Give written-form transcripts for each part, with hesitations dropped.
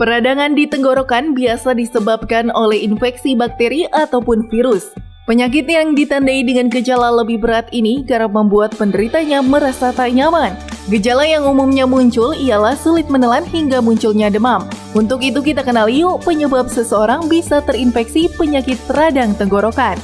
Peradangan di tenggorokan biasa disebabkan oleh infeksi bakteri ataupun virus. Penyakit yang ditandai dengan gejala lebih berat ini kerap membuat penderitanya merasa tak nyaman. Gejala yang umumnya muncul ialah sulit menelan hingga munculnya demam. Untuk itu kita kenal yuk penyebab seseorang bisa terinfeksi penyakit radang tenggorokan.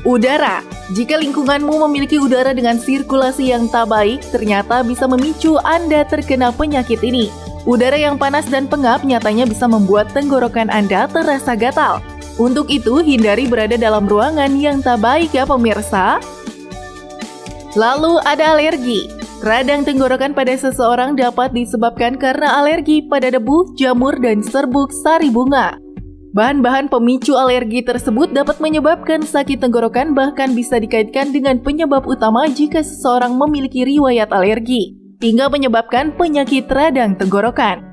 Udara. Jika lingkunganmu memiliki udara dengan sirkulasi yang tak baik, ternyata bisa memicu Anda terkena penyakit ini. Udara yang panas dan pengap nyatanya bisa membuat tenggorokan Anda terasa gatal. Untuk itu, hindari berada dalam ruangan yang tak baik ya pemirsa. Lalu ada alergi. Radang tenggorokan pada seseorang dapat disebabkan karena alergi pada debu, jamur, dan serbuk sari bunga. Bahan-bahan pemicu alergi tersebut dapat menyebabkan sakit tenggorokan, bahkan bisa dikaitkan dengan penyebab utama jika seseorang memiliki riwayat alergi, hingga menyebabkan penyakit radang tenggorokan.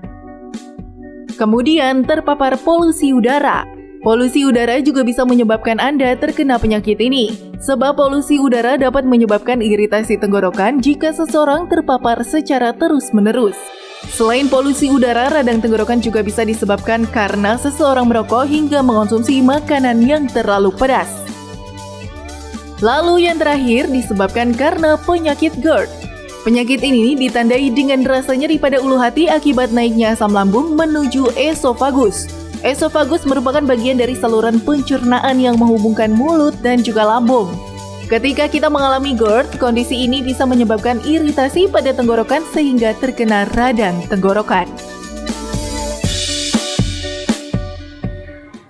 Kemudian terpapar polusi udara. Polusi udara juga bisa menyebabkan Anda terkena penyakit ini, sebab polusi udara dapat menyebabkan iritasi tenggorokan jika seseorang terpapar secara terus-menerus. Selain polusi udara, radang tenggorokan juga bisa disebabkan karena seseorang merokok hingga mengonsumsi makanan yang terlalu pedas. Lalu yang terakhir disebabkan karena penyakit GERD. Penyakit ini ditandai dengan rasa nyeri pada ulu hati akibat naiknya asam lambung menuju esofagus. Esofagus merupakan bagian dari saluran pencernaan yang menghubungkan mulut dan juga lambung. Ketika kita mengalami GERD, kondisi ini bisa menyebabkan iritasi pada tenggorokan sehingga terkena radang tenggorokan.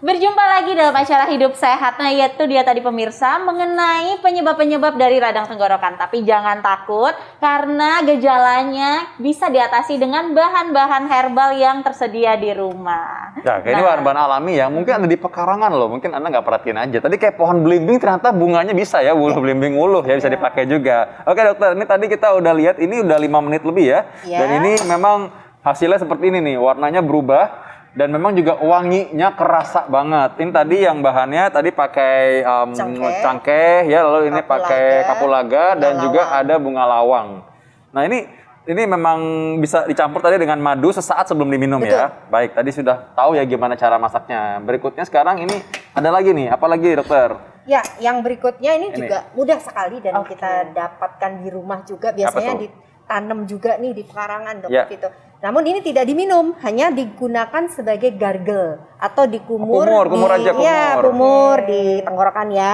Berjumpa lagi dalam acara Hidup Sehat. Nah, yaitu dia tadi pemirsa mengenai penyebab-penyebab dari radang tenggorokan. Tapi jangan takut karena gejalanya bisa diatasi dengan bahan-bahan herbal yang tersedia di rumah. Ya, ini bahan-bahan alami ya. Mungkin ada di pekarangan loh. Mungkin Anda nggak perhatiin aja. Tadi kayak pohon belimbing ternyata bunganya bisa ya. Belimbing uluh ya, bisa dipakai juga. Oke dokter, ini tadi kita udah lihat. Ini udah 5 menit lebih ya. Dan ini memang hasilnya seperti ini nih. Warnanya berubah. Dan memang juga wanginya kerasa banget. Ini tadi yang bahannya tadi pakai cangkeh ya, lalu ini pakai kapulaga dan juga ada bunga lawang. Nah ini memang bisa dicampur tadi dengan madu sesaat sebelum diminum. Betul. Ya. Baik, tadi sudah tahu ya gimana cara masaknya. Berikutnya sekarang ini ada lagi nih, apa lagi dokter? Ya, yang berikutnya ini juga mudah sekali dan kita dapatkan di rumah juga. Biasanya ditanam juga nih di pekarangan dokter Vito. Namun ini tidak diminum, hanya digunakan sebagai gargle atau dikumur kumur di tenggorokan ya.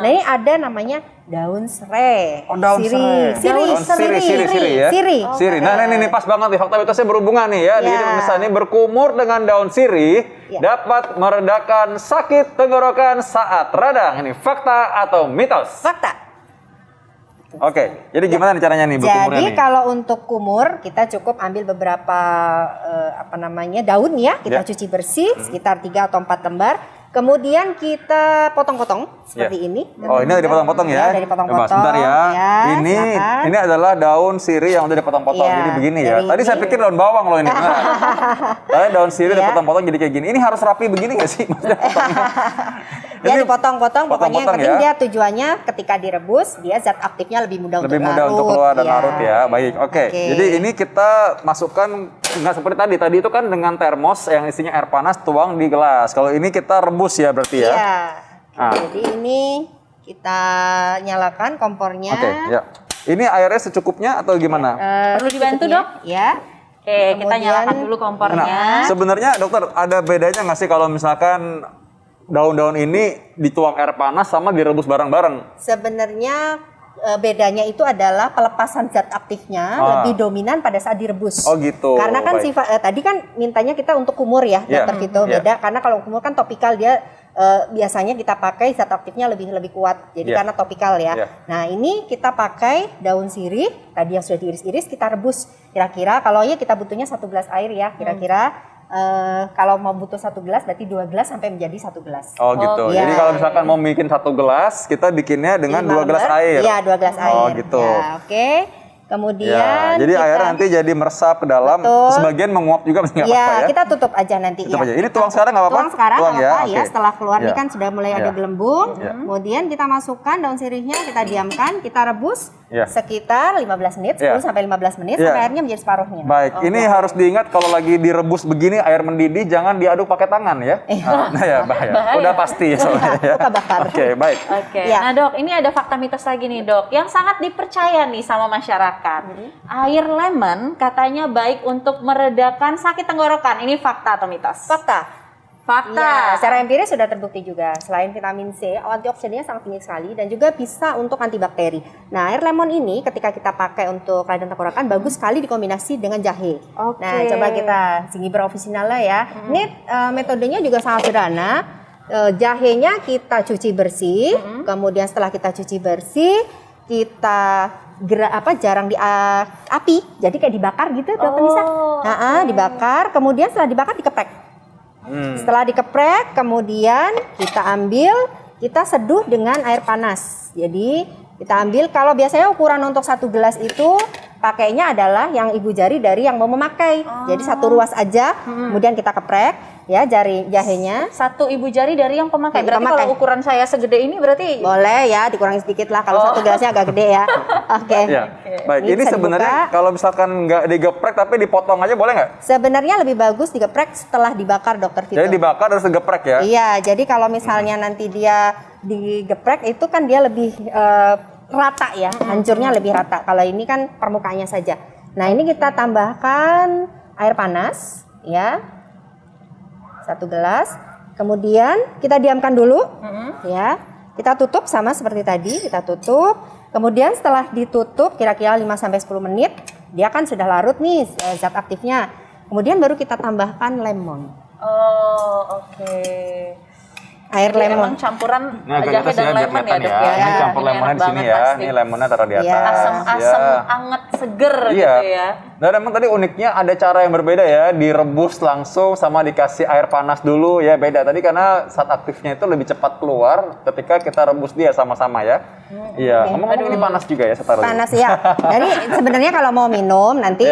Nah ini ada namanya daun serai. Daun siri. Nah ini pas banget nih, fakta mitosnya berhubungan nih ya. Jadi misalnya berkumur dengan daun siri dapat meredakan sakit tenggorokan saat radang. Ini fakta atau mitos? Fakta. Oke, jadi gimana nih caranya nih berkumurnya nih? Jadi kalau untuk kumur kita cukup ambil beberapa daun ya, kita cuci bersih sekitar 3 atau 4 lembar. Kemudian kita potong-potong seperti ini. Oh, ini ada dipotong-potong ya? Dari potong-potong. Sebentar ya. Ini adalah daun sirih yang udah dipotong-potong. Jadi begini ya. Tadi saya pikir daun bawang loh ini. Tadi daun sirih dipotong-potong jadi kayak gini. Ini harus rapi begini nggak sih? Dia dipotong-potong, pokoknya yang penting dia tujuannya ketika direbus dia zat aktifnya lebih mudah untuk keluar dan larut ya. Baik, oke. Jadi ini kita masukkan nggak seperti tadi itu kan dengan termos yang isinya air panas tuang di gelas. Kalau ini kita rebus ya berarti ya. Iya. Jadi ini kita nyalakan kompornya. Ya. Ini airnya secukupnya atau gimana? Perlu dibantu dok? Ya. Oke, kita nyalakan dulu kompornya. Nah, sebenarnya dokter ada bedanya nggak sih kalau misalkan daun-daun ini dituang air panas sama direbus bareng-bareng? Sebenarnya bedanya itu adalah pelepasan zat aktifnya lebih dominan pada saat direbus. Oh gitu. Karena kan tadi kan mintanya kita untuk kumur ya, dokter Vito. Beda karena kalau kumur kan topikal dia biasanya kita pakai zat aktifnya lebih kuat. Jadi karena topikal ya. Nah, ini kita pakai daun sirih tadi yang sudah diiris-iris, kita rebus. Kira-kira kalau kita butuhnya 1 gelas air ya, kira-kira kalau mau butuh 1 gelas berarti 2 gelas sampai menjadi 1 gelas. Oh gitu. Jadi kalau misalkan mau bikin 1 gelas, kita bikinnya dengan 2 gelas air. Iya, 2 gelas air. Oh gitu. Ya, oke. Kemudian jadi air nanti jadi meresap ke dalam, sebagian menguap juga nggak apa-apa ya. Kita tutup aja nanti ya. Ini tuang sekarang nggak apa-apa? Tuang sekarang nggak apa-apa ya. Setelah keluar ini kan sudah mulai ada gelembung. Ya. Kemudian kita masukkan daun sirihnya, kita diamkan, kita rebus sekitar 15 menit, 10 sampai 15 menit sampai airnya menjadi separuhnya. Baik, ini harus diingat kalau lagi direbus begini air mendidih jangan diaduk pakai tangan ya. Nah ya bahaya. Udah pasti soalnya ya. Luka bakar. Oke, baik. Oke. Nah dok, ini ada fakta mitos lagi nih dok, yang sangat dipercaya nih sama masyarakat. Air lemon katanya baik untuk meredakan sakit tenggorokan. Ini fakta atau mitos? Fakta. Fakta. Ya, secara empiris sudah terbukti juga. Selain vitamin C, antioksidannya sangat tinggi sekali dan juga bisa untuk antibakteri. Nah, air lemon ini ketika kita pakai untuk radang tenggorokan bagus sekali dikombinasi dengan jahe. Nah, coba kita gingerbread officinale ya. Ini metodenya juga sangat sederhana. Jahenya kita cuci bersih, kemudian setelah kita cuci bersih, kita jarang di api. Jadi kayak dibakar gitu, Dokter Nisa. Dibakar, kemudian setelah dibakar dikeprek. Setelah dikeprek, kemudian kita ambil, kita seduh dengan air panas. Jadi kita ambil, kalau biasanya ukuran untuk 1 gelas itu pakainya adalah yang ibu jari dari yang mau memakai. Jadi 1 ruas aja, kemudian kita keprek ya jahenya. 1 ibu jari dari yang pemakai. Berarti kalau ukuran saya segede ini berarti boleh ya dikurangi sedikit lah kalau 1 gelasnya agak gede ya. Oke. Baik, ini sebenarnya kalau misalkan nggak digeprek tapi dipotong aja boleh nggak? Sebenarnya lebih bagus digeprek setelah dibakar, Dokter Vito. Jadi dibakar terus digeprek ya? Iya, jadi kalau misalnya nanti dia digeprek itu kan dia lebih rata ya, hancurnya lebih rata. Kalau ini kan permukaannya saja. Nah, ini kita tambahkan air panas ya. 1 gelas. Kemudian kita diamkan dulu ya. Kita tutup sama seperti tadi, kita tutup. Kemudian setelah ditutup kira-kira 5 sampai 10 menit, dia kan sudah larut nih zat aktifnya. Kemudian baru kita tambahkan lemon. Air jadi lemon. Emang campuran jahe dan lemon ya, Dok ya. Ini campur lemonnya di sini ya. Pasti. Ini lemonnya taruh di atas. Asam-asam anget seger gitu ya. Dan emang tadi uniknya ada cara yang berbeda ya, direbus langsung sama dikasih air panas dulu ya, beda. Tadi karena zat aktifnya itu lebih cepat keluar ketika kita rebus dia sama-sama ya. Iya, ngomong-ngomong ini panas juga ya, saya taruh. Panas ya. Jadi sebenarnya kalau mau minum nanti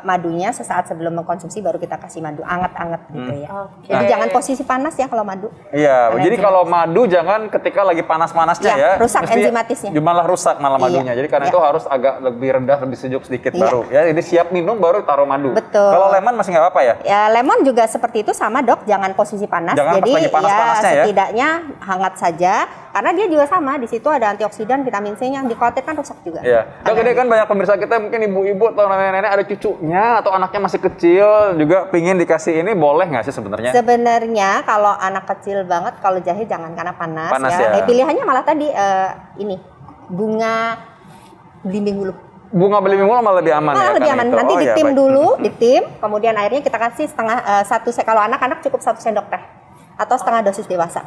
madunya sesaat sebelum mengkonsumsi baru kita kasih madu anget-anget gitu ya. Jadi jangan posisi panas ya kalau madu. Iya, jadi kalau madu jangan ketika lagi panas-panasnya ya. Rusak enzimatisnya. Malah rusak malah madunya. Jadi karena itu harus agak lebih rendah, lebih sejuk sedikit baru. Ya, jadi siap minum baru taruh madu. Betul. Kalau lemon masih nggak apa-apa ya? Ya, lemon juga seperti itu sama, Dok. Jangan posisi panas. Jangan jadi lagi panas-panasnya ya. Setidaknya hangat saja. Karena dia juga sama, di situ ada antioksidan, vitamin C yang dikhawatirkan rusak juga. Iya. Dok, ini kan banyak pemirsa kita mungkin ibu-ibu atau nenek-nenek ada cucunya atau anaknya masih kecil juga pingin dikasih ini, boleh nggak sih sebenarnya? Sebenarnya kalau anak kecil banget, kalau jahe jangan karena panas ya. Pilihannya malah tadi ini bunga belimbing hulu. Bunga belimbing hulu malah lebih aman ya? Lebih aman. Nanti ditim dulu, ditim, kemudian airnya kita kasih setengah kalau anak-anak cukup 1 sendok teh atau setengah dosis dewasa.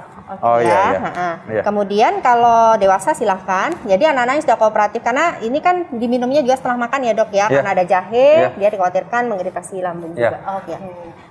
Kemudian kalau dewasa silahkan. Jadi anak-anak yang sudah kooperatif, karena ini kan diminumnya juga setelah makan ya, Dok ya. Karena ada jahe, dia dikhawatirkan mengiritasi lambung juga.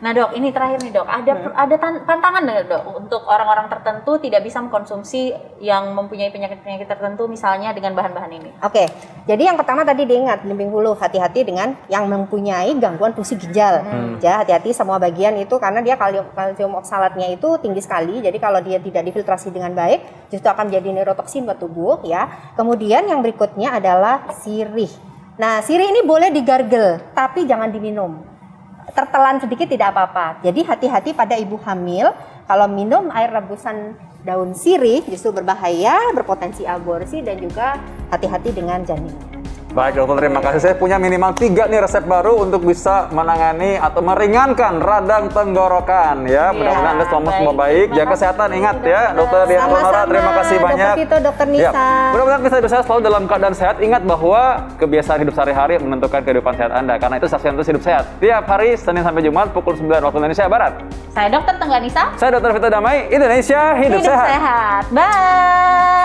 Nah, Dok, ini terakhir nih, Dok. Ada pantangan nggak, Dok, untuk orang-orang tertentu tidak bisa mengkonsumsi yang mempunyai penyakit-penyakit tertentu misalnya dengan bahan-bahan ini? Oke. Jadi yang pertama tadi diingat, belimbing hulu, hati-hati dengan yang mempunyai gangguan fungsi ginjal. Ya, hati-hati semua bagian itu karena dia kalsium oksalatnya itu tinggi sekali. Jadi kalau dia tidak difiltrasi dengan baik, justru akan menjadi neurotoksin buat tubuh ya. Kemudian yang berikutnya adalah sirih. Nah, sirih ini boleh digargel, tapi jangan diminum. Tertelan sedikit tidak apa-apa. Jadi hati-hati pada ibu hamil, kalau minum air rebusan daun sirih justru berbahaya, berpotensi aborsi dan juga hati-hati dengan janin. Baik, Dokter, terima kasih. Saya punya minimal 3 nih resep baru untuk bisa menangani atau meringankan radang tenggorokan ya. Mudah-mudahan Anda semua baik. Jaga kesehatan, ingat ya, Dokter Dian Ponora. Terima kasih banyak. Dokter Vito, Dokter Nisa. Mudah-mudahan bisa hidup sehat selalu dalam keadaan sehat. Ingat bahwa kebiasaan hidup sehari-hari menentukan kehidupan sehat Anda. Karena itu saksikan terus hidup sehat. Tiap hari Senin sampai Jumat pukul 9 waktu Indonesia Barat. Saya Dokter Tengah Nisa. Saya Dokter Vito Damai. Indonesia hidup sehat. Bye.